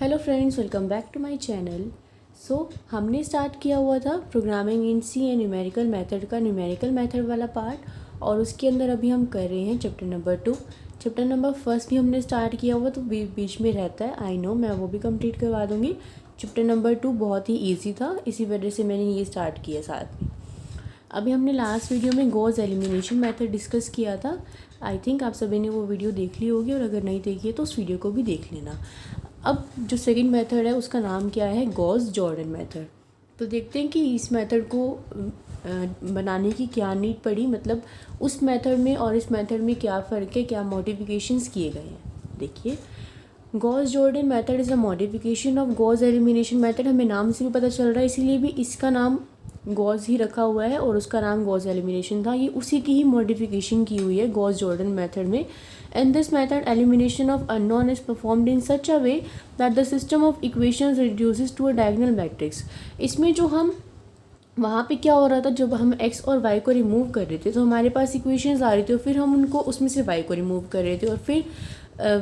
Hello friends, welcome back to my channel. हमने start किया हुआ था programming in C and numerical method का न्यूमेरिकल मेथड वाला पार्ट, और उसके अंदर अभी हम कर रहे हैं चैप्टर नंबर 2। चैप्टर नंबर 1 भी हमने स्टार्ट किया हुआ, तो बीच में रहता है, आई नो, मैं वो भी कंप्लीट करवा दूँगी। चैप्टर नंबर 2 बहुत ही ईजी था, इसी वजह से मैंने ये स्टार्ट किया साथ में। अभी हमने लास्ट वीडियो में गॉस एलिमिनेशन मेथड डिस्कस किया था। आई थिंक आप सभी ने वो वीडियो देख ली होगी, और अगर नहीं देखी है तो उस वीडियो को भी देख लेना। अब जो सेकंड मेथड है उसका नाम क्या है, गॉस जॉर्डन मेथड। तो देखते हैं कि इस मेथड को बनाने की क्या नीड पड़ी, मतलब उस मेथड में और इस मेथड में क्या फ़र्क है, क्या मॉडिफिकेशंस किए गए हैं। देखिए, Gauss Jordan method is a modification of Gauss elimination method. हमें नाम से भी पता चल रहा है, इसीलिए भी इसका नाम गॉस ही रखा हुआ है और उसका नाम गॉस एलिमिनेशन था। ये उसी की ही मॉडिफिकेशन की हुई है गॉस जॉर्डन मेथड में। And this method elimination of unknown is performed in such a way that the system of equations reduces to a diagonal matrix. इसमें जो हम वहाँ पे क्या हो रहा था, जब हम x और y को रिमूव कर रहे थे तो हमारे पास इक्वेशंस आ रही थी, और फिर हम उनको उसमें से y को रिमूव कर रहे थे, और फिर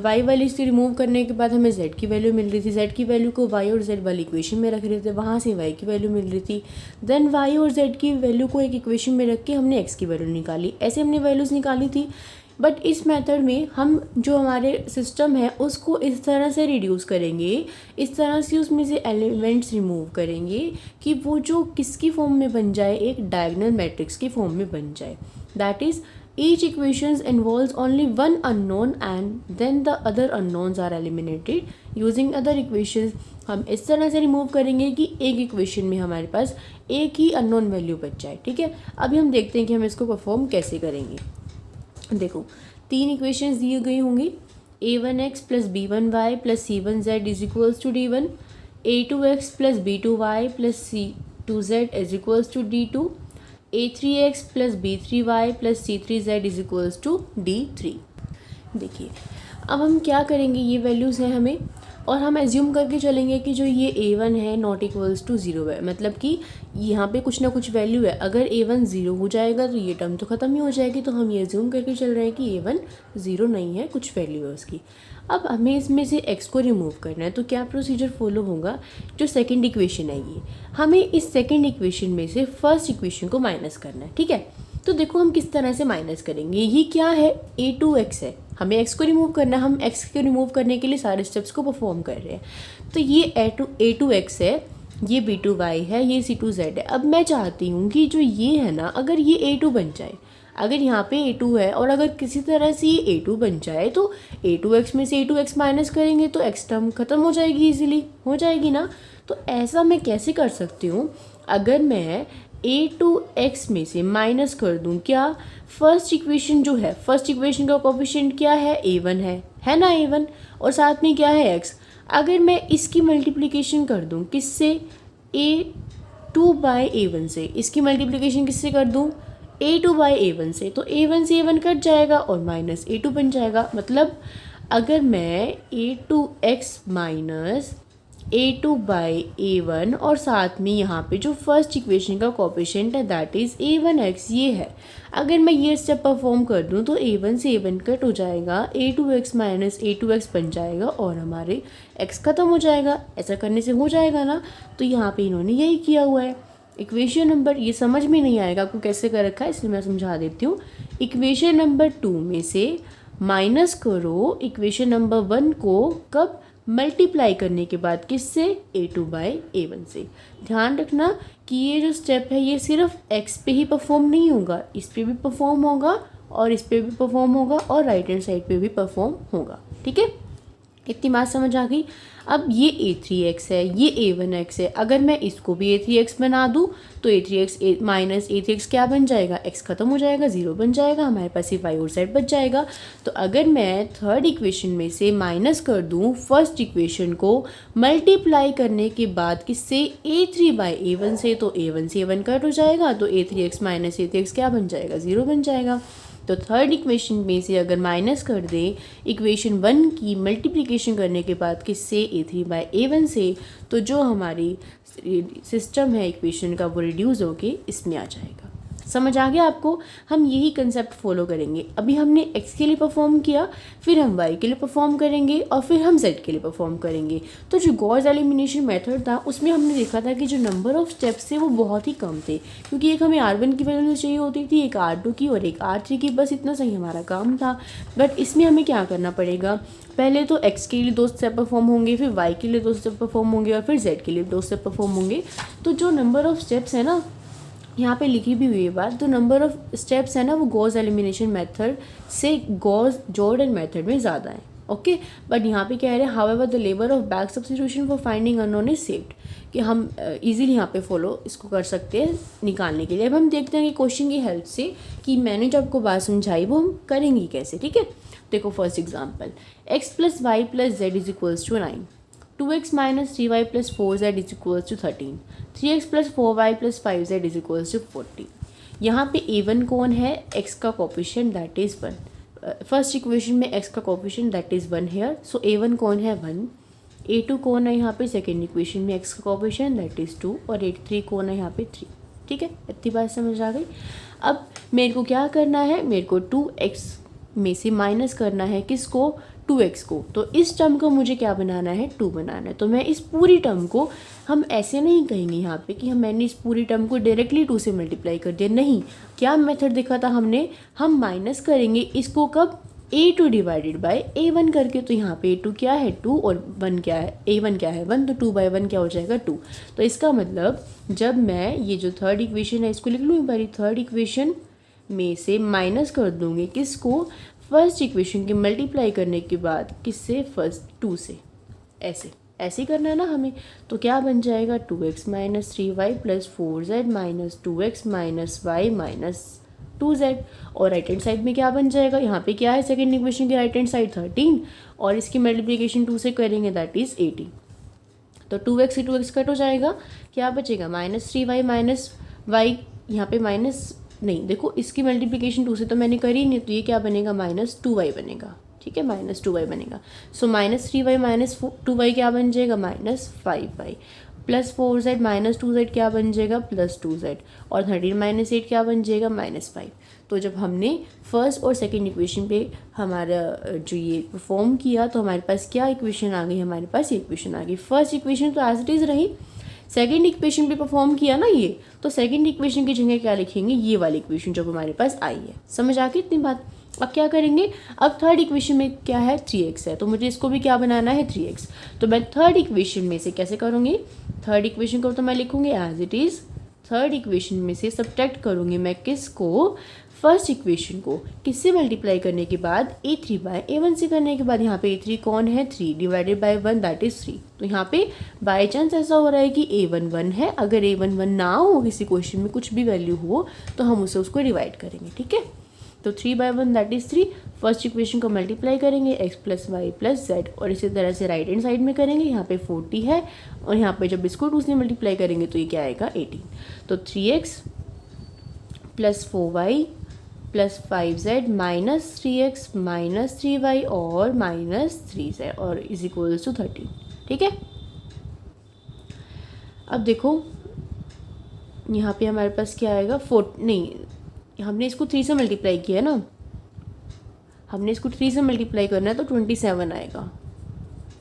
y वाली से रिमूव करने के बाद हमें z की वैल्यू मिल रही थी। z की वैल्यू को y और z वाली इक्वेशन में रख रहे थे, वहाँ से y की वैल्यू मिल रही थी। देन y और z की वैल्यू को एक इक्वेशन में रख के हमने x की वैल्यू निकाली। ऐसे हमने वैल्यूज़ निकाली थी। बट इस मेथड में हम जो हमारे सिस्टम है उसको इस तरह से रिड्यूस करेंगे, इस तरह से उसमें से एलिमेंट्स रिमूव करेंगे कि वो जो किसकी फॉर्म में बन जाए, एक डायगोनल मैट्रिक्स की फॉर्म में बन जाए। That is each equations involves only one unknown and then the other unknowns are eliminated using other equations। हम इस तरह से रिमूव करेंगे कि एक इक्वेशन में हमारे पास एक ही अननोन वैल्यू बच जाए। ठीक है, अभी हम देखते हैं कि हम इसको परफॉर्म कैसे करेंगे। देखो, 3 इक्वेशंस दिए गई होंगी। a1x plus b1y plus c1z is equals to d1, a2x plus b2y plus c2z is equals to d2, a3x plus b3y plus c3z is equals to d3। देखिए, अब हम क्या करेंगे, ये वैल्यूज़ हैं हमें, और हम एज्यूम करके चलेंगे कि जो ये a1 है नॉट इक्वल्स टू 0 है, मतलब कि यहाँ पे कुछ ना कुछ वैल्यू है। अगर a1 0 हो जाएगा तो ये टर्म तो ख़त्म ही हो जाएगी, तो हम ये एज्यूम करके चल रहे हैं कि a1 0 नहीं है, कुछ वैल्यू है उसकी। अब हमें इसमें से x को रिमूव करना है, तो क्या प्रोसीजर फॉलो होगा। जो सेकेंड इक्वेशन है, ये हमें इस सेकेंड इक्वेशन में से फर्स्ट इक्वेशन को माइनस करना है। ठीक है, तो देखो हम किस तरह से माइनस करेंगे। ये क्या है, a2x है, हमें x को रिमूव करना है। हम x को रिमूव करने के लिए सारे स्टेप्स को परफॉर्म कर रहे हैं। तो ये a2x है, ये b2y है, ये c2z है। अब मैं चाहती हूँ कि जो ये है ना, अगर ये a2 बन जाए, अगर यहाँ पे a2 है और अगर किसी तरह से ये a2 बन जाए, तो a2x में से a2x माइनस करेंगे तो x टर्म ख़त्म हो जाएगी, इजीली हो जाएगी ना। तो ऐसा मैं कैसे कर सकती हूँ, अगर मैं a2x में से माइनस कर दूं, क्या फर्स्ट इक्वेशन जो है, फर्स्ट इक्वेशन का कोफिशिएंट क्या है, a1 है ना, a1, और साथ में क्या है x। अगर मैं इसकी मल्टीप्लिकेशन कर दूं किससे, a2 बाई a1 से, इसकी मल्टीप्लिकेशन किससे कर दूं, a2 बाई a1 से, तो a1 से a1 कट जाएगा और माइनस a2 बन जाएगा। मतलब अगर मैं a2x minus a2 by a1 और साथ में यहाँ पे जो फर्स्ट इक्वेशन का कोफिशिएंट है दैट इज़ a1x ये है, अगर मैं ये स्टेप परफॉर्म कर दूँ तो a1 से a1 कट हो जाएगा, a2x माइनस a2x बन जाएगा और हमारे x ख़त्म हो जाएगा। ऐसा करने से हो जाएगा ना। तो यहाँ पे इन्होंने यही किया हुआ है। इक्वेशन नंबर, ये समझ में नहीं आएगा आपको कैसे कर रखा है, इसलिए मैं समझा देती हूँ। इक्वेशन नंबर 2 में से माइनस करो इक्वेशन नंबर 1 को, कब, मल्टीप्लाई करने के बाद, किससे, a2 बाई a1 से। ध्यान रखना कि ये जो स्टेप है ये सिर्फ x पे ही परफॉर्म नहीं होगा, इस पे भी परफॉर्म होगा और इस पे भी परफॉर्म होगा और राइट हैंड साइड पे भी परफॉर्म होगा। ठीक है, इतनी बात समझ आ गई। अब ये a3x है, ये a1x है, अगर मैं इसको भी a3x बना दूँ तो a3x माइनस a3x क्या बन जाएगा, x ख़त्म हो जाएगा, 0 बन जाएगा, हमारे पास ये y और z बच जाएगा। तो अगर मैं थर्ड इक्वेशन में से माइनस कर दूँ फर्स्ट इक्वेशन को मल्टीप्लाई करने के बाद किससे, a3 बाई a1 से, तो a1 से a1 कट हो जाएगा, तो a3x माइनस a3x क्या बन जाएगा, 0 बन जाएगा। तो थर्ड इक्वेशन में से अगर माइनस कर दें इक्वेशन 1 की मल्टीप्लिकेशन करने के बाद किससे, a3 बाई a1 से, तो जो हमारी सिस्टम है इक्वेशन का वो रिड्यूस होके इसमें आ जाएगा। समझ आ गया आपको? हम यही कंसेप्ट फॉलो करेंगे। अभी हमने x के लिए परफॉर्म किया, फिर हम y के लिए परफॉर्म करेंगे और फिर हम z के लिए परफॉर्म करेंगे। तो जो गॉस एलिमिनेशन मेथड था उसमें हमने देखा था कि जो नंबर ऑफ स्टेप्स थे वो बहुत ही कम थे, क्योंकि एक हमें R1 की वैल्यू चाहिए होती थी, एक R2 की और एक R3 की, बस इतना सही हमारा काम था। बट इसमें हमें क्या करना पड़ेगा, पहले तो x के लिए 2 स्टेप परफॉर्म होंगे, फिर y के लिए 2 स्टेप परफॉर्म होंगे और फिर z के लिए 2 स्टेप परफॉर्म होंगे। तो जो नंबर ऑफ स्टेप्स है ना, यहाँ पे लिखी भी हुई है बात, तो नंबर ऑफ स्टेप्स है ना वो गॉस एलिमिनेशन मेथड से गॉस जॉर्डन मेथड में ज़्यादा है। ओके, बट यहाँ पे कह रहे हैं however the labour of back substitution for finding unknown is saved, कि हम इजीली यहाँ पे फॉलो इसको कर सकते हैं निकालने के लिए। अब हम देखते हैं कि क्वेश्चन की हेल्प से कि मैंने जो आपको बात समझाई वो हम करेंगे कैसे। ठीक है, देखो first example, x plus Y plus Z is equals to 9, 2x minus 3y plus 4z is equals to 13, 3x plus 4y plus 5z is equals to 40। यहाँ पे a1 कौन है, x का coefficient that is 1। First equation में x का coefficient that is 1 here, so a1 कौन है 1। a2 कौन है यहाँ पे सेकेंड इक्वेशन में x का कोफिशिएंट दैट इज़ 2 और a3 कौन है यहाँ पे 3। ठीक है, इतनी बात समझ आ गई। अब मेरे को क्या करना है, मेरे को 2x में से माइनस करना है किसको, 2x को। तो इस टर्म को मुझे क्या बनाना है, 2 बनाना है। तो मैं इस पूरी टर्म को, हम ऐसे नहीं कहेंगे यहाँ पे कि मैंने इस पूरी टर्म को डायरेक्टली 2 से मल्टीप्लाई कर दिया, नहीं। क्या मेथड देखा था हमने, हम माइनस करेंगे इसको कब, a2 डिवाइडेड बाय a1 करके। तो यहाँ पे a2 क्या है 2 और 1 क्या है, a1 क्या है 1, तो 2/1 क्या हो जाएगा 2। तो इसका मतलब जब मैं ये जो थर्ड इक्वेशन है इसको लिख लूँ एक बारी, थर्ड इक्वेशन में से माइनस कर दूंगी किसको, फर्स्ट इक्वेशन की मल्टीप्लाई करने के बाद किससे, फर्स्ट 2 से। ऐसे ऐसे करना है ना हमें। तो क्या बन जाएगा 2x minus 3y plus 4z minus 2x minus y minus 2z। और राइट हैंड साइड में क्या बन जाएगा, यहाँ पे क्या है सेकेंड इक्वेशन की राइट हैंड साइड 13 और इसकी मल्टीप्लिकेशन 2 से करेंगे दैट इज़ 18। तो 2x से 2x कट हो जाएगा, क्या बचेगा माइनस 3y माइनस y, यहाँ पे माइनस नहीं, देखो इसकी मल्टीप्लिकेशन 2 से तो मैंने करी नहीं, तो ये क्या बनेगा माइनस 2y बनेगा। ठीक है, माइनस 2y बनेगा। So minus 3y minus 2y क्या बन जाएगा minus 5y plus 4z minus 2z क्या बन जाएगा प्लस 2z और 13 माइनस 8 क्या बन जाएगा माइनस 5। तो जब हमने फर्स्ट और सेकेंड इक्वेशन पे हमारा जो ये परफॉर्म किया तो हमारे पास क्या इक्वेशन आ गई, हमारे पास ये इक्वेशन आ गई। फर्स्ट इक्वेशन तो एज इट इज़ रही, सेकेंड इक्वेशन पे परफॉर्म किया ना ये, तो सेकेंड इक्वेशन की जगह क्या लिखेंगे, ये वाली इक्वेशन जो हमारे पास आई है। समझ आ गई इतनी बात। अब क्या करेंगे, अब थर्ड इक्वेशन में क्या है 3x है, तो मुझे इसको भी क्या बनाना है 3x। तो मैं थर्ड इक्वेशन में से कैसे करूँगी, थर्ड इक्वेशन को तो मैं लिखूँगी as it is, third equation में से सब्ट्रैक्ट करूँगी मैं किसको, फर्स्ट इक्वेशन को किससे मल्टीप्लाई करने के बाद a3 बाय a1 से करने के बाद यहाँ पे a3 कौन है 3 डिवाइडेड बाय 1 दैट इज़ 3। तो यहाँ पे बाई चांस ऐसा हो रहा है कि a1 1 है, अगर a1 1 ना हो किसी क्वेश्चन में कुछ भी वैल्यू हो तो हम उसे उसको डिवाइड करेंगे। ठीक है, तो 3/1 दैट इज़ 3, फर्स्ट इक्वेशन को मल्टीप्लाई करेंगे x plus Y plus Z और इसी तरह से राइट हैंड साइड में करेंगे, यहाँ पे 40 है और यहाँ पे जब इसको 2 से मल्टीप्लाई करेंगे तो ये क्या आएगा 18। तो 3x plus 4y plus 5z minus 3x minus 3y और माइनस 3z और इज इक्वल्स टू 13। ठीक है, अब देखो यहाँ पे हमारे पास क्या आएगा हमने इसको 3 से मल्टीप्लाई किया है ना, हमने इसको 3 से मल्टीप्लाई करना है तो 27 आएगा।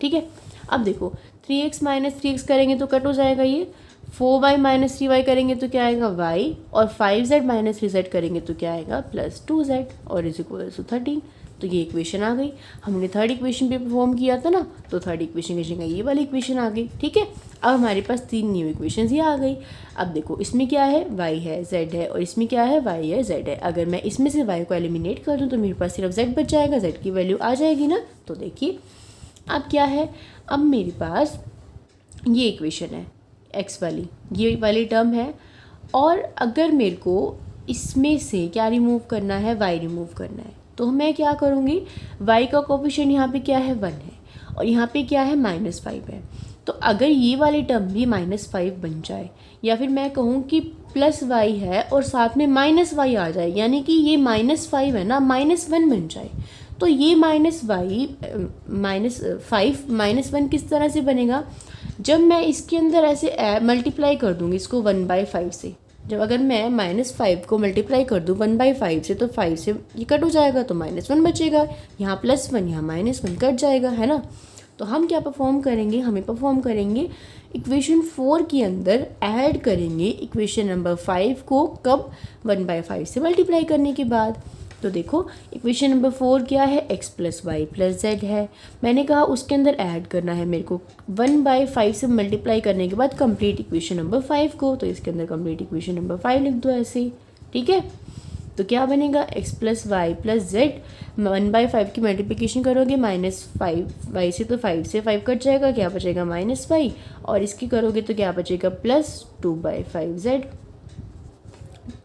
ठीक है, अब देखो 3x माइनस 3x करेंगे तो कट हो जाएगा ये, 4y माइनस 3y करेंगे तो क्या आएगा y और 5z माइनस 3z करेंगे तो क्या आएगा प्लस 2z और इज इक्वल टू 13। तो ये इक्वेशन आ गई। हमने थर्ड इक्वेशन पे परफॉर्म किया था ना, तो थर्ड इक्वेशन की जगह ये वाली इक्वेशन आ गई। ठीक है, अब हमारे पास 3 न्यू इक्वेशन ये आ गई। अब देखो इसमें क्या है y है z है और इसमें क्या है y है z है। अगर मैं इसमें से y को एलिमिनेट कर दूँ तो मेरे पास सिर्फ z बच जाएगा, z की वैल्यू आ जाएगी ना। तो देखिए अब क्या है, अब मेरे पास ये इक्वेशन है x वाली, ये वाली टर्म है और अगर मेरे को इसमें से क्या रिमूव करना है, y रिमूव करना है, तो मैं क्या करूँगी, y का कोफिशिएंट यहाँ पे क्या है 1 है और यहाँ पे क्या है -5 है। तो अगर ये वाली टर्म भी -5 बन जाए या फिर मैं कहूँ कि प्लस y है और साथ में -y आ जाए, यानी कि ये -5 है ना -1 बन जाए, तो ये -1 किस तरह से बनेगा, जब मैं इसके अंदर ऐसे मल्टीप्लाई कर दूँगी इसको 1/5 से, जब अगर मैं -5 को मल्टीप्लाई कर दूँ 1/5 से, तो 5 से ये कट हो जाएगा तो -1 बचेगा, यहाँ +1 यहाँ -1 कट जाएगा, है ना। तो हम क्या परफॉर्म करेंगे, हमें परफॉर्म करेंगे इक्वेशन 4 के अंदर ऐड करेंगे इक्वेशन नंबर 5 को, कब, 1/5 से मल्टीप्लाई करने के बाद। तो देखो इक्वेशन नंबर 4 क्या है, x + y + z है। मैंने कहा उसके अंदर ऐड करना है मेरे को 1/5 से मल्टीप्लाई करने के बाद कंप्लीट इक्वेशन नंबर 5 को, तो इसके अंदर कंप्लीट इक्वेशन नंबर 5 लिख दो ऐसे ही, ठीक है। तो क्या बनेगा, x + y + z, 1/5 की मल्टीप्लिकेशन करोगे -5y से, तो 5 से 5 कट जाएगा, क्या बचेगा -y, और इसकी करोगे तो क्या बचेगा +2/5z,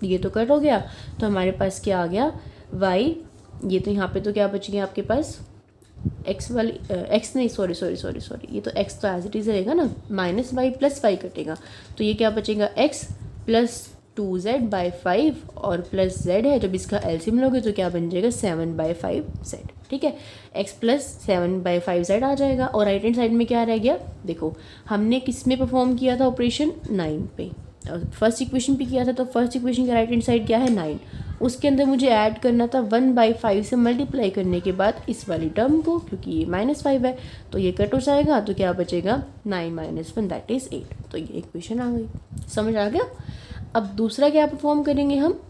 ये तो कट हो गया। तो हमारे पास क्या आ गया, y, ये तो यहाँ पे तो क्या बच गया आपके पास x वाली x नहीं, सॉरी, ये तो x तो एज इट इज़ रहेगा ना, -y + y कटेगा, तो ये क्या बचेगा x + 2z/5 और प्लस z है, जब इसका एलसीएम लोगे तो क्या बन जाएगा 7/5z, ठीक है। x + 7/5z आ जाएगा। और राइट हैंड साइड में क्या रह गया, देखो हमने किस में परफॉर्म किया था ऑपरेशन, 9 पे, फर्स्ट इक्वेशन पे किया था, तो फर्स्ट इक्वेशन का राइट हैंड साइड क्या है 9, उसके अंदर मुझे ऐड करना था 1/5 से मल्टीप्लाई करने के बाद इस वाली टर्म को, क्योंकि ये -5 है तो ये कट हो जाएगा, तो क्या बचेगा 9 - 1 दैट इज़ 8। तो ये इक्वेशन आ गई, समझ आ गया। अब दूसरा क्या परफॉर्म करेंगे हम,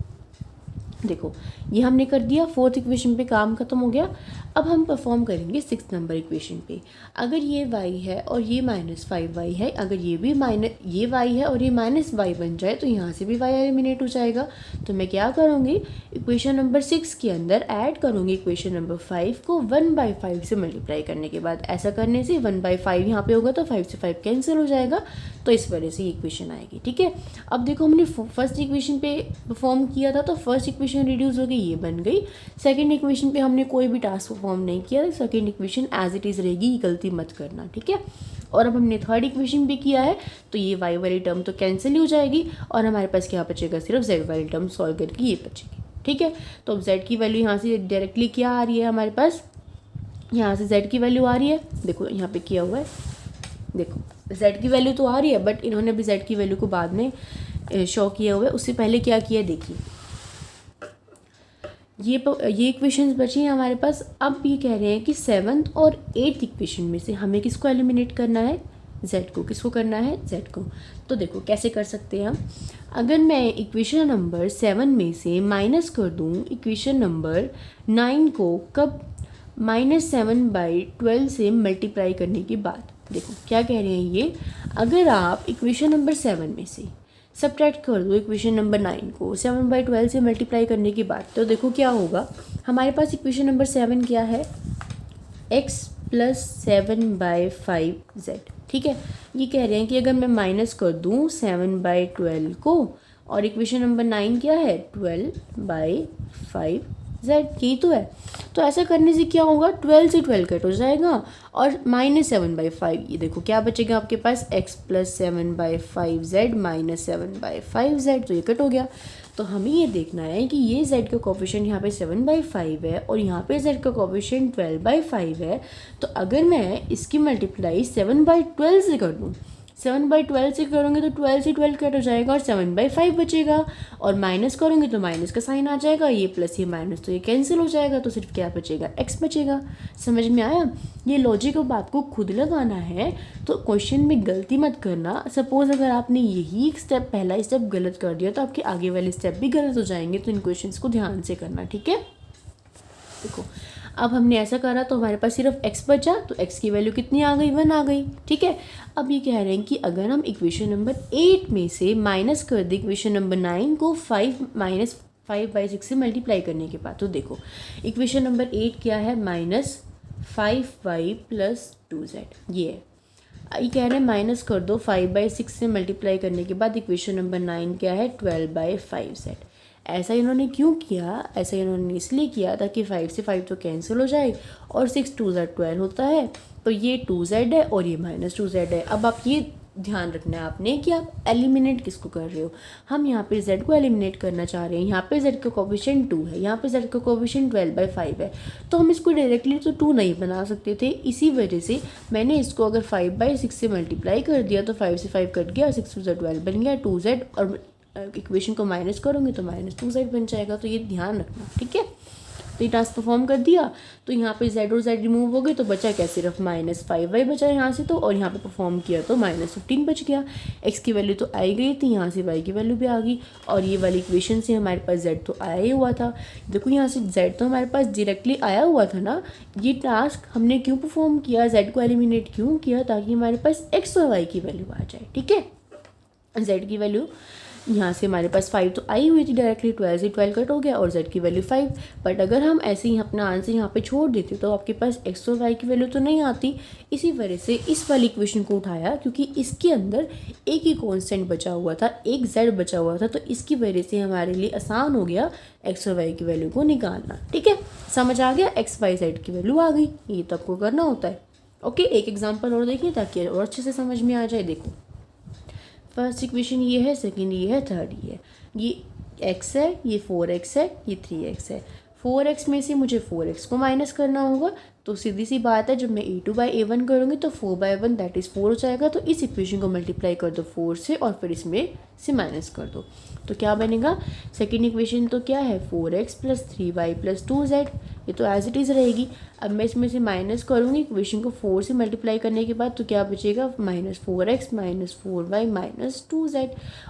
देखो ये हमने कर दिया, फोर्थ इक्वेशन पे काम खत्म हो गया। अब हम परफॉर्म करेंगे 6 नंबर इक्वेशन पे। अगर ये y है और ये -5y है, अगर ये भी ये y है और ये -y बन जाए, तो यहाँ से भी y एलिमिनेट हो जाएगा। तो मैं क्या करूँगी, इक्वेशन नंबर 6 के अंदर ऐड करूँगी इक्वेशन नंबर 5 को 1/5 से मल्टीप्लाई करने के बाद। ऐसा करने से 1/5 यहाँ पे होगा तो 5 से 5 कैंसिल हो जाएगा, तो इस वजह से ये इक्वेशन आएगी, ठीक है। अब देखो हमने फर्स्ट इक्वेशन पे परफॉर्म किया था, तो फर्स्ट इक्वेशन रिड्यूस हो गई, ये बन गई। सेकंड इक्वेशन पे हमने कोई भी टास्क परफॉर्म नहीं किया, तो second equation as it is रहेगी, ये गलती मत करना, ठीक है। और अब हमने थर्ड इक्वेशन पे किया है, तो ये y वाली टर्म तो कैंसिल ही हो जाएगी और हमारे पास क्या बचेगा, सिर्फ z वाली टर्म सॉल्व करके ये बचेगी, ठीक है। तो अब z की वैल्यू यहाँ से डायरेक्टली क्या आ रही है हमारे पास, यहाँ से z की वैल्यू आ रही है, देखो यहाँ पे किया हुआ है, देखो z की वैल्यू तो आ रही है, बट इन्होंने भी z की वैल्यू को बाद में शो किया हुआ है। उससे पहले क्या किया देखिए, ये इक्वेशंस बची हैं हमारे पास। अब ये कह रहे हैं कि 7th और 8th इक्वेशन में से हमें किसको एलिमिनेट करना है, z को। किसको करना है, z को। तो देखो कैसे कर सकते हैं हम, अगर मैं इक्वेशन नंबर 7 में से माइनस कर दूँ इक्वेशन नंबर 9 को, कब, -7/12 से मल्टीप्लाई करने के बाद। देखो क्या कह रहे हैं ये, अगर आप इक्वेशन नंबर 7 में से सब्ट्रैक्ट कर दो इक्वेशन नंबर 9 को 7/12 से मल्टीप्लाई करने के बाद, तो देखो क्या होगा, हमारे पास इक्वेशन नंबर 7 क्या है, x + 7/5z, ठीक है। ये कह रहे हैं कि अगर मैं माइनस कर दूँ 7/12 को, और इक्वेशन नंबर 9 क्या है 12/5z, यही तो है। तो ऐसा करने से क्या होगा, 12 से 12 कट हो जाएगा और -7/5, ये देखो क्या बचेगा आपके पास, x + 7/5z - 7/5z, तो ये कट हो गया। तो हमें ये देखना है कि ये z का कोफिशिएंट यहाँ पे 7/5 है और यहाँ पे z का कोफिशिएंट 12/5 है। तो अगर मैं इसकी मल्टीप्लाई 7/12 से कर दूँ, 7/12 से करोगे तो 12 से 12 कट हो जाएगा और 7/5 बचेगा, और माइनस करोगे तो माइनस का साइन आ जाएगा, ये प्लस ये माइनस तो ये कैंसिल हो जाएगा, तो सिर्फ क्या बचेगा, x बचेगा। समझ में आया, ये लॉजिक अब आपको खुद लगाना है, तो क्वेश्चन में गलती मत करना। सपोज अगर आपने यही स्टेप, पहला स्टेप गलत कर दिया, तो आपके आगे वाले स्टेप भी गलत हो जाएंगे, तो इन क्वेश्चन को ध्यान से करना, ठीक है। देखो अब हमने ऐसा करा तो हमारे पास सिर्फ x बचा, तो x की वैल्यू कितनी आ गई, 1 आ गई, ठीक है। अब ये कह रहे हैं कि अगर हम इक्वेशन नंबर 8 में से माइनस कर दें इक्वेशन नंबर 9 को 5/6 से मल्टीप्लाई करने के बाद, तो देखो इक्वेशन नंबर 8 क्या है, -5y + 2z, ये है। ये कह रहे हैं माइनस कर दो 5/6 से मल्टीप्लाई करने के बाद इक्वेशन नंबर 9 क्या है 12/5z। ऐसा इन्होंने क्यों किया, ऐसा इन्होंने इसलिए किया ताकि 5 से 5 तो कैंसिल हो जाए और 6 2 Z 12 होता है, तो ये 2z है और ये -2z है। अब आप ये ध्यान रखना है आपने कि आप एलिमिनेट किसको कर रहे हो। हम यहाँ पे z को एलिमिनेट करना चाह रहे हैं, यहाँ पे z का कोफिशिएंट 2 है, यहाँ पे z का कोफिशिएंट 12/5 है, तो हम इसको डायरेक्टली तो 2 नहीं बना सकते थे। इसी वजह से मैंने इसको अगर 5/6 से मल्टीप्लाई कर दिया तो 5 से 5 कट गया, 6 2 Z 12 बन गया 2z, और इक्वेशन को माइनस करोगे तो -2z बन जाएगा। तो ये ध्यान रखना, ठीक है। तो ये टास्क परफॉर्म कर दिया, तो यहाँ पे z और z रिमूव हो गए, तो बचा क्या, सिर्फ -5y बचा यहाँ से। तो और यहाँ पे परफॉर्म किया तो -15 बच गया। x की वैल्यू तो आई गई थी, यहाँ से y की वैल्यू भी आ गई, और ये वाली इक्वेशन से हमारे पास z तो आया ही हुआ था। देखो यहाँ से z तो हमारे पास डायरेक्टली आया हुआ था ना। ये टास्क हमने क्यों परफॉर्म किया, z को एलिमिनेट क्यों किया, ताकि हमारे पास x और y की वैल्यू आ जाए, ठीक है। z की वैल्यू यहाँ से हमारे पास 5 तो आई हुई थी डायरेक्टली, 12 से 12 कट हो गया, और z की वैल्यू 5। बट अगर हम ऐसे ही अपना आंसर यहाँ पे छोड़ देते तो आपके पास x और y की वैल्यू तो नहीं आती। इसी वजह से इस वाली इक्वेशन को उठाया, क्योंकि इसके अंदर एक ही कॉन्स्टेंट बचा हुआ था, एक z बचा हुआ था, तो इसकी वजह से हमारे लिए आसान हो गया x और y की वैल्यू को निकालना, ठीक है। समझ आ गया, x y z की वैल्यू आ गई, ये तो आपको करना होता है। ओके, एक एग्जाम्पल और देखिए ताकि और अच्छे से समझ में आ जाए। देखो, फर्स्ट इक्वेशन ये है, सेकंड ये है, थर्ड ये x है, ये 4x है, ये 3x है। 4x में से मुझे 4x को माइनस करना होगा, तो सीधी सी बात है, जब मैं a2/a1 करूँगी तो 4/1 दैट इज़ 4 हो जाएगा। तो इस इक्वेशन को मल्टीप्लाई कर दो 4 से, और फिर इसमें से माइनस कर दो, तो क्या बनेगा, सेकेंड इक्वेशन तो क्या है, 4x + 3y + 2z, ये तो एज इट इज़ रहेगी। अब मैं इसमें से माइनस करूँगी इक्वेशन को 4 से मल्टीप्लाई करने के बाद, तो क्या बचेगा, -4x - 4y - 2z,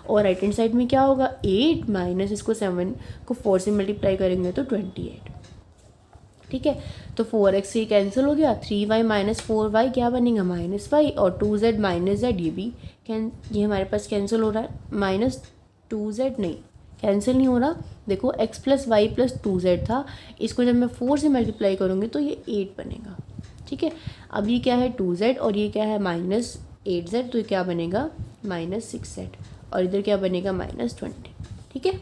और राइट हैंड साइड में क्या होगा, 8 माइनस इसको 7 को 4 से मल्टीप्लाई करेंगे तो 28, ठीक है। तो 4x से कैंसिल हो गया, 3y - 4y क्या बनेगा, -y, और 2z - z ये हमारे पास कैंसिल हो रहा है, -2z नहीं कैंसिल नहीं हो रहा। देखो x + y + 2z था, इसको जब मैं 4 से मल्टीप्लाई करूँगी तो ये 8 बनेगा, ठीक है। अब ये क्या है, 2z, और ये क्या है, -8z, तो ये क्या बनेगा, -6z, और इधर क्या बनेगा, -20, ठीक है।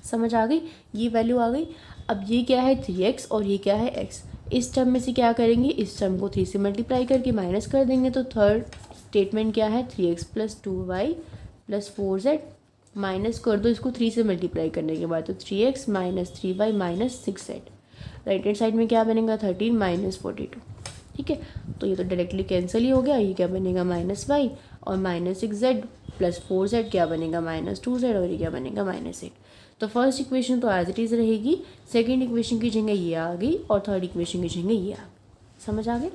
समझ आ गई, ये वैल्यू आ गई। अब ये क्या है, 3x, और ये क्या है, x। इस टर्म में से क्या करेंगे, इस टर्म को 3 से मल्टीप्लाई करके माइनस कर देंगे, तो थर्ड स्टेटमेंट क्या है, 3x + 2y + 4z, माइनस कर दो इसको 3 से मल्टीप्लाई करने के बाद, तो 3x - 3y - 6z। Right hand side में क्या बनेगा, 13 - 42, ठीक है। तो ये तो डायरेक्टली कैंसिल ही हो गया, ये क्या बनेगा, -y, और -6z + 4z क्या बनेगा, -2z, और ये क्या बनेगा, -8। तो फर्स्ट इक्वेशन तो एज इट इज़ रहेगी, सेकेंड इक्वेशन की जगह ये आ गई, और थर्ड इक्वेशन की जगह ये आ गई। समझ आ गए।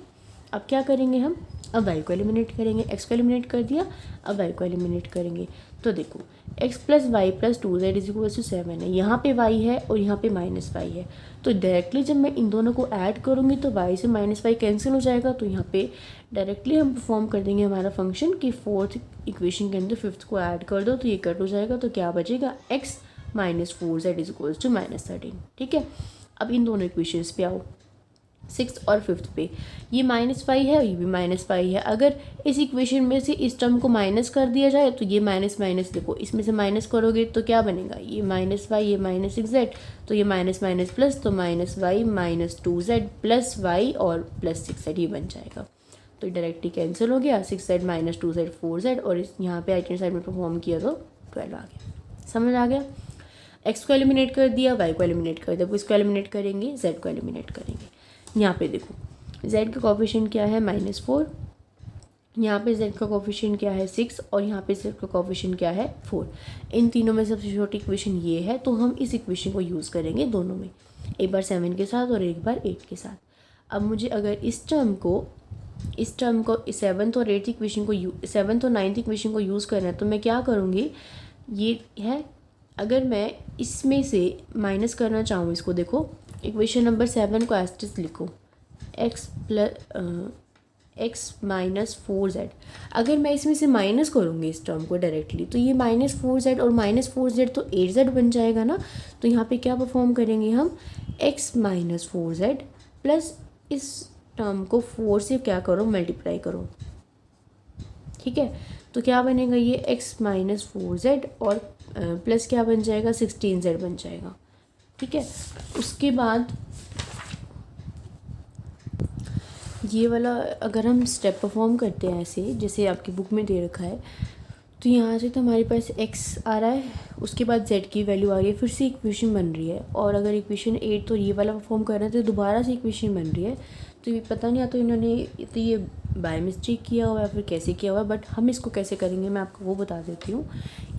अब क्या करेंगे हम, अब y को एलिमिनेट करेंगे, x को एलिमिनेट कर दिया, अब y को एलिमिनेट करेंगे। तो देखो, x + y + 2z = 7 है, यहाँ पे y है और यहाँ पे -y है, तो डायरेक्टली जब मैं इन दोनों को ऐड करूँगी तो y से -y कैंसिल हो जाएगा। तो यहाँ पे डायरेक्टली हम परफॉर्म कर देंगे हमारा फंक्शन कि फोर्थ इक्वेशन के अंदर फिफ्थ को ऐड कर दो, तो ये कट हो जाएगा, तो क्या बचेगा, x - 4z = -13, ठीक है। अब इन दोनों इक्वेशंस पे आओ, 6 और 5 पे, ये -5 है और ये भी -5 है। अगर इस इक्वेशन में से इस टर्म को माइनस कर दिया जाए तो ये माइनस देखो, इसमें से माइनस करोगे तो क्या बनेगा, ये -y, ये -6z, तो ये माइनस प्लस, तो -y - 2z + y और +6z ये बन जाएगा। तो डायरेक्टली कैंसिल हो गया, 6z - 2z 4z, और इस यहाँ पे राइट हैंड साइड में परफॉर्म किया तो 12 आ गया। समझ आ गया। x को एलिमिनेट कर दिया, y को एलिमिनेट कर दिया, इसको एलिमिनेट करेंगे, z को एलिमिनेट करेंगे। यहाँ पे देखो, z का कोफिशिएंट क्या है, -4, यहाँ पे z का कोफिशिएंट क्या है, 6, और यहाँ पे z का कोफिशिएंट क्या है, 4। इन तीनों में सबसे छोटी इक्वेशन ये है, तो हम इस इक्वेशन को यूज़ करेंगे दोनों में, एक बार 7 के साथ और एक बार 8 के साथ। अब मुझे अगर इस टर्म को 7th और 8th इक्वेशन को 7th और 9th इक्वेशन को यूज़ करना है, तो मैं क्या करूँगी, ये है, अगर मैं इसमें से माइनस करना चाहूँ इसको, देखो इक्वेशन नंबर 7 को एस्टिस लिखो, x - 4z। अगर मैं इसमें से माइनस करूँगी इस टर्म को डायरेक्टली, तो ये -4z और -4z तो 8z बन जाएगा ना। तो यहाँ पे क्या परफॉर्म करेंगे हम, x - 4z प्लस इस टर्म को 4 से क्या करो, मल्टीप्लाई करो, ठीक है। तो क्या बनेगा, ये x - 4z और प्लस क्या बन जाएगा, 16z बन जाएगा, ठीक है। उसके बाद ये वाला अगर हम स्टेप परफॉर्म करते हैं ऐसे जैसे आपकी बुक में दे रखा है, तो यहाँ से तो हमारे पास x आ रहा है, उसके बाद z की वैल्यू आ रही है, फिर से इक्वेशन बन रही है। और अगर इक्वेशन 8 तो ये वाला परफॉर्म कर रहे हैं तो दोबारा से इक्वेशन बन रही है, तो ये पता नहीं आता इन्होंने तो ये बाय मिस्टेक किया हुआ है फिर कैसे किया हुआ है, बट हम इसको कैसे करेंगे मैं आपको वो बता देती हूँ।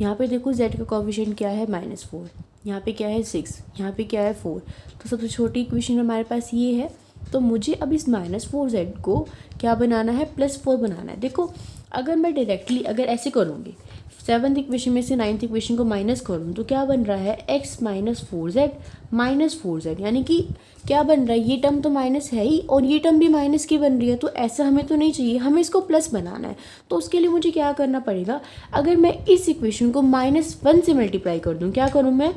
यहाँ पे देखो z का कोएफिशिएंट क्या है -4, यहाँ पे क्या है 6, यहाँ पे क्या है 4, तो सबसे छोटी इक्वेशन हमारे पास ये है। तो मुझे अब इस -4z को क्या बनाना है, +4 बनाना है। देखो अगर मैं डायरेक्टली अगर ऐसे करूँगी 7th इक्वेशन में से 9th इक्वेशन को माइनस करूँ तो क्या बन रहा है x - 4z यानी कि क्या बन रहा है, ये टर्म तो माइनस है ही और ये टर्म भी माइनस की बन रही है। तो ऐसा हमें तो नहीं चाहिए, हमें इसको प्लस बनाना है। तो उसके लिए मुझे क्या करना पड़ेगा, अगर मैं इस इक्वेशन को -1 से मल्टीप्लाई कर दूँ, क्या करूँ मैं,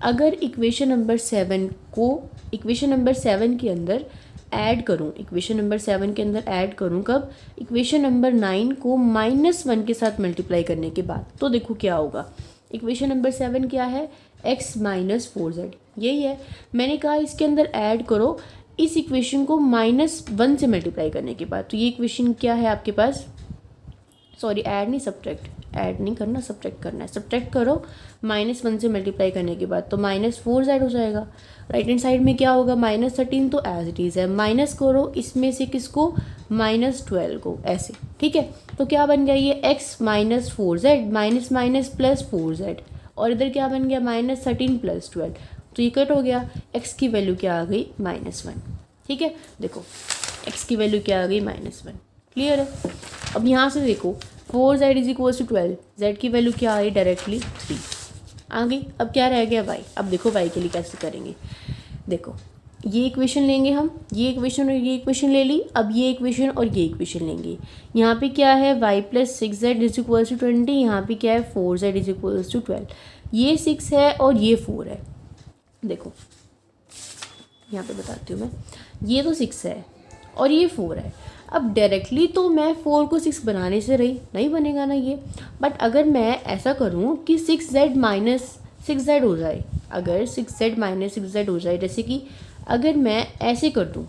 अगर इक्वेशन नंबर 7 को इक्वेशन नंबर 7 के अंदर ऐड करूँ, इक्वेशन नंबर 7 के अंदर ऐड करूँ कब, इक्वेशन नंबर 9 को -1 के साथ मल्टीप्लाई करने के बाद, तो देखो क्या होगा। इक्वेशन नंबर 7 क्या है, x - 4z, यही है। मैंने कहा इसके अंदर ऐड करो इस इक्वेशन को -1 से मल्टीप्लाई करने के बाद। तो ये इक्वेशन क्या है आपके पास, सॉरी ऐड नहीं ऐड नहीं करना, सब्ट्रैक्ट करना है। सब्ट्रैक्ट करो -1 से मल्टीप्लाई करने के बाद तो -4z हो जाएगा। राइट हैंड साइड में क्या होगा, -13, तो एज इट इज़ है। माइनस करो इसमें से किसको, -12 को, ऐसे, ठीक है। तो क्या बन गया ये x - 4z minus minus plus 4z, और इधर क्या बन गया -13 + 12, तो ये कट हो गया। x की वैल्यू क्या आ गई, -1, ठीक है। देखो x की वैल्यू क्या आ गई, -1, क्लियर है। अब यहाँ से देखो 4z = 12, z की वैल्यू क्या आ गई, डायरेक्टली 3 आ गई। अब क्या रह गया, y। अब देखो y के लिए कैसे करेंगे, देखो ये इक्वेशन लेंगे हम, ये इक्वेशन और ये इक्वेशन ले ली। अब ये इक्वेशन और ये इक्वेशन लेंगे। यहाँ पे क्या है, y + 6z = 20, यहाँ पे क्या है 4z = 12। ये 6 है और ये 4 है। देखो यहाँ पे बताती हूँ मैं, ये तो 6 है और ये 4 है। अब डायरेक्टली तो मैं 4 को 6 बनाने से रही नहीं बनेगा ना ये, बट अगर मैं ऐसा करूँ कि 6z - 6z हो जाए, अगर 6z - 6z हो जाए, जैसे कि अगर मैं ऐसे कर दूँ,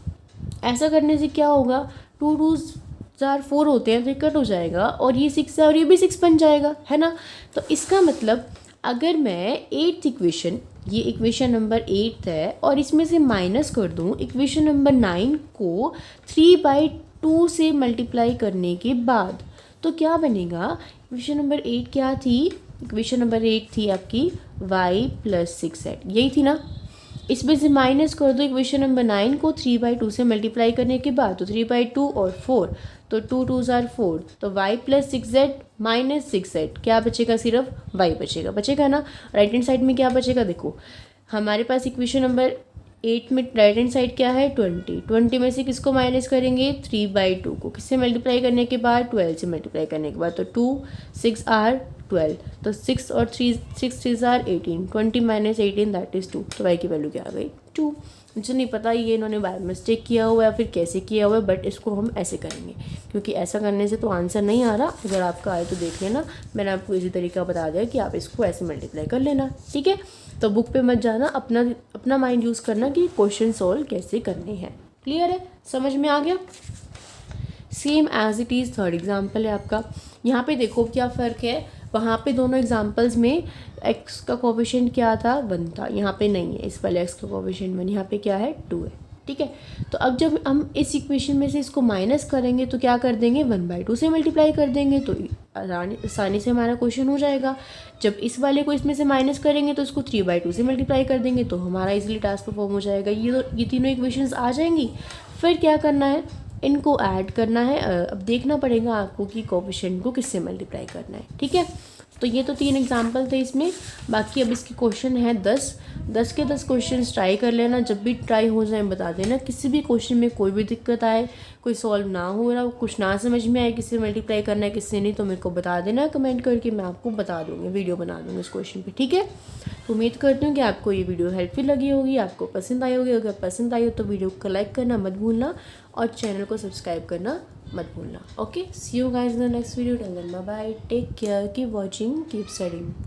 ऐसा करने से क्या होगा, 2 2s 4 होते हैं तो ये कट हो जाएगा और ये 6 है और ये भी 6 बन जाएगा, है ना। तो इसका मतलब अगर मैं 8th इक्वेशन, ये इक्वेशन नंबर 8 है, और इसमें से माइनस कर दूँ इक्वेशन नंबर 9 को 3/2 से मल्टीप्लाई करने के बाद, तो क्या बनेगा, इक्वेशन नंबर 8 क्या थी, इक्वेशन नंबर 8 थी आपकी y + 6z, यही थी ना। इसमें से माइनस कर दो इक्वेशन नंबर 9 को 3/2 से मल्टीप्लाई करने के बाद, तो 3/2 और 4, तो 2 2s are 4, तो y + 6z - 6z, क्या बचेगा, सिर्फ y बचेगा ना। राइट हैंड साइड में क्या बचेगा, देखो हमारे पास इक्वेशन नंबर 8 में राइट हैंड साइड क्या है, 20 में से किसको माइनस करेंगे, 3/2 को, किससे मल्टीप्लाई करने के बाद, 12 से मल्टीप्लाई करने के बाद, तो 2 6 are 12, तो 6 और 3 6 3s are 18, 20 - 18 दैट इज़ 2, तो y की वैल्यू क्या आ गई, 2। मुझे नहीं पता ये इन्होंने बाय मिस्टेक किया हुआ है या फिर कैसे किया हुआ है, बट इसको हम ऐसे करेंगे क्योंकि ऐसा करने से तो आंसर नहीं आ रहा। अगर आपका आए तो देख लेना, मैंने आपको इसी तरीका बता दिया कि आप इसको ऐसे मल्टीप्लाई कर लेना, ठीक है। तो बुक पे मत जाना, अपना माइंड यूज़ करना कि क्वेश्चन सॉल्व कैसे करने हैं। क्लियर है, समझ में आ गया। Same as it is third example है आपका। यहाँ पे देखो क्या फ़र्क है, वहाँ पे दोनों एग्जाम्पल्स में x का कोएफिशिएंट क्या था, 1 था, यहाँ पे नहीं है। इस वाले x का कोएफिशिएंट 1, यहाँ पे क्या है, 2 है, ठीक है। तो अब जब हम इस इक्वेशन में से इसको माइनस करेंगे तो क्या कर देंगे, 1/2 से मल्टीप्लाई कर देंगे, तो आसानी से हमारा क्वेश्चन हो जाएगा। जब इस वाले को इसमें से माइनस करेंगे तो इसको 3/2 से मल्टीप्लाई कर देंगे, तो हमारा इजीली टास्क परफॉर्म हो जाएगा। ये तीनों इक्वेशंस आ जाएंगी। फिर क्या करना है, इनको ऐड करना है। अब देखना पड़ेगा आपको कि कोएफिशिएंट को किससे मल्टीप्लाई करना है, ठीक है। तो ये तो 3 एग्जाम्पल थे इसमें। बाकी अब इसके क्वेश्चन है 10 के 10 क्वेश्चन ट्राई कर लेना। जब भी ट्राई हो जाए बता देना। किसी भी क्वेश्चन में कोई भी दिक्कत आए, कोई सॉल्व ना हो रहा, कुछ ना समझ में आए, किससे मल्टीप्लाई करना है किससे नहीं, तो मेरे को बता देना कमेंट करके, मैं आपको बता दूँगी, वीडियो बना दूँगी इस क्वेश्चन पर, ठीक है। तो उम्मीद करती हूँ कि आपको ये वीडियो हेल्पफुल लगी होगी, आपको पसंद आई होगी। अगर पसंद आई हो तो वीडियो को लाइक करना मत भूलना और चैनल को सब्सक्राइब करना मत भूलना। Okay, see you guys in the next video. Till then bye bye, take care, keep watching, keep studying.